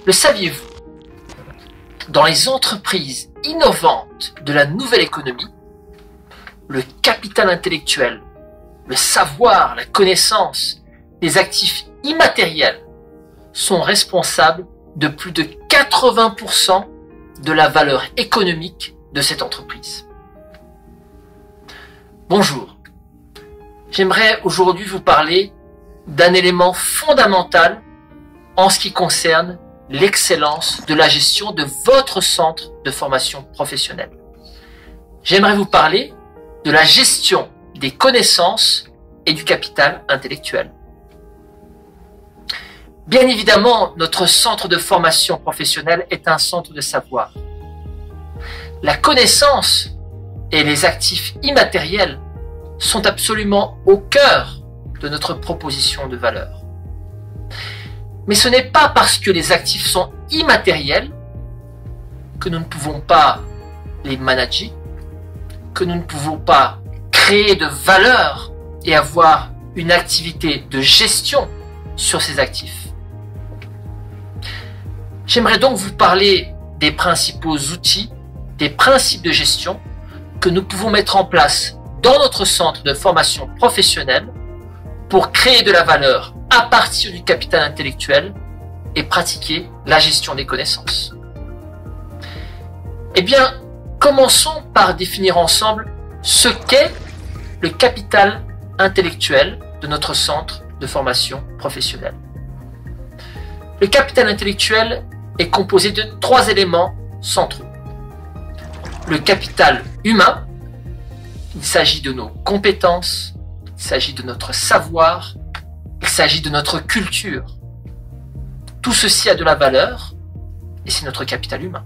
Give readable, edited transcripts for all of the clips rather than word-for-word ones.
Le saviez-vous? Dans les entreprises innovantes de la nouvelle économie, le capital intellectuel, le savoir, la connaissance, les actifs immatériels sont responsables de plus de 80% de la valeur économique de cette entreprise. Bonjour, j'aimerais aujourd'hui vous parler d'un élément fondamental en ce qui concerne l'excellence de la gestion de votre centre de formation professionnelle. J'aimerais vous parler de la gestion des connaissances et du capital intellectuel. Bien évidemment, notre centre de formation professionnelle est un centre de savoir. La connaissance et les actifs immatériels sont absolument au cœur de notre proposition de valeur. Mais ce n'est pas parce que les actifs sont immatériels que nous ne pouvons pas les manager, que nous ne pouvons pas créer de valeur et avoir une activité de gestion sur ces actifs. J'aimerais donc vous parler des principaux outils, des principes de gestion que nous pouvons mettre en place dans notre centre de formation professionnelle pour créer de la valeur à partir du capital intellectuel et pratiquer la gestion des connaissances. Eh bien, commençons par définir ensemble ce qu'est le capital intellectuel de notre centre de formation professionnelle. Le capital intellectuel est composé de 3 éléments centraux. Le capital humain, il s'agit de nos compétences, il s'agit de notre savoir, il s'agit de notre culture. Tout ceci a de la valeur et c'est notre capital humain.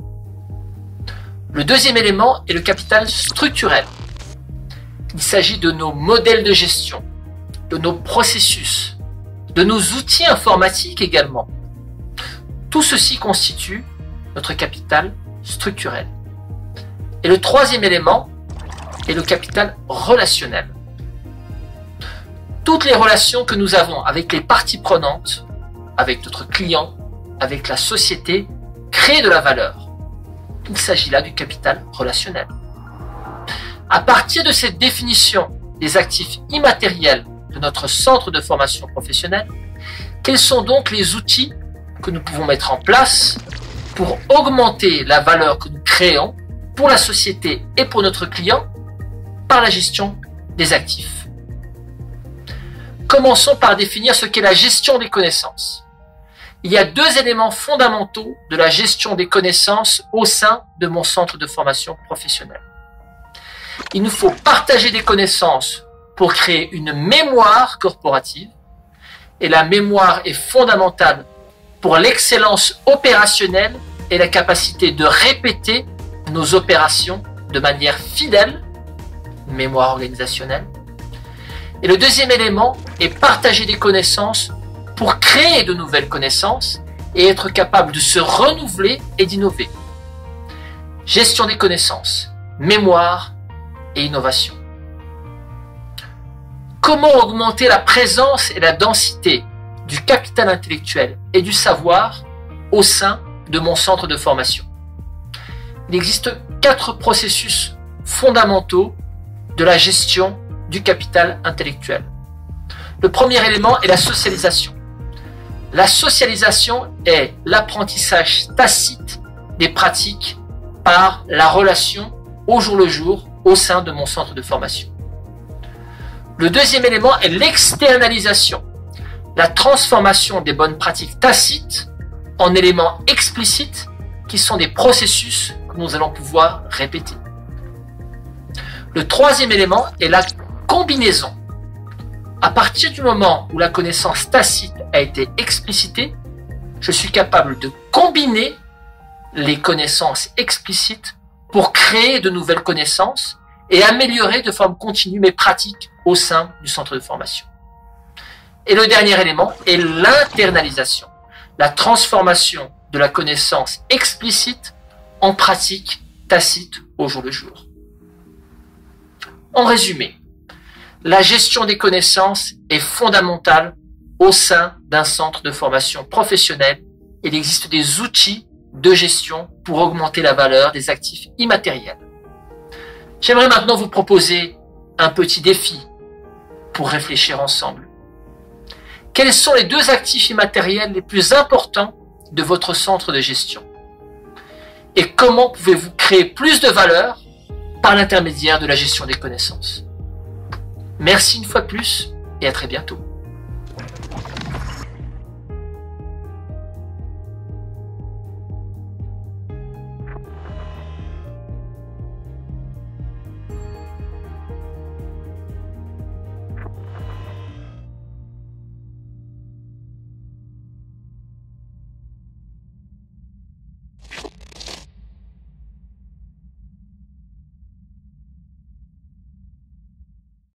Le deuxième élément est le capital structurel. Il s'agit de nos modèles de gestion, de nos processus, de nos outils informatiques également. Tout ceci constitue notre capital structurel. Et le troisième élément est le capital relationnel. Toutes les relations que nous avons avec les parties prenantes, avec notre client, avec la société, créent de la valeur. Il s'agit là du capital relationnel. À partir de cette définition des actifs immatériels de notre centre de formation professionnelle, quels sont donc les outils que nous pouvons mettre en place pour augmenter la valeur que nous créons pour la société et pour notre client par la gestion des actifs? Commençons par définir ce qu'est la gestion des connaissances. Il y a 2 éléments fondamentaux de la gestion des connaissances au sein de mon centre de formation professionnelle. Il nous faut partager des connaissances pour créer une mémoire corporative, et la mémoire est fondamentale pour l'excellence opérationnelle et la capacité de répéter nos opérations de manière fidèle, mémoire organisationnelle. Et le deuxième élément est partager des connaissances pour créer de nouvelles connaissances et être capable de se renouveler et d'innover. Gestion des connaissances, mémoire et innovation. Comment augmenter la présence et la densité du capital intellectuel et du savoir au sein de mon centre de formation? Il existe 4 processus fondamentaux de la gestion du capital intellectuel. Le premier élément est la socialisation. La socialisation est l'apprentissage tacite des pratiques par la relation au jour le jour au sein de mon centre de formation. Le deuxième élément est l'externalisation, la transformation des bonnes pratiques tacites en éléments explicites qui sont des processus que nous allons pouvoir répéter. Le troisième élément est la combinaison. À partir du moment où la connaissance tacite a été explicitée, je suis capable de combiner les connaissances explicites pour créer de nouvelles connaissances et améliorer de forme continue mes pratiques au sein du centre de formation. Et le dernier élément est l'internalisation, la transformation de la connaissance explicite en pratique tacite au jour le jour. En résumé, la gestion des connaissances est fondamentale au sein d'un centre de formation professionnelle il existe des outils de gestion pour augmenter la valeur des actifs immatériels. J'aimerais maintenant vous proposer un petit défi pour réfléchir ensemble. Quels sont les 2 actifs immatériels les plus importants de votre centre de gestion? Et comment pouvez-vous créer plus de valeur par l'intermédiaire de la gestion des connaissances? Merci une fois de plus et à très bientôt.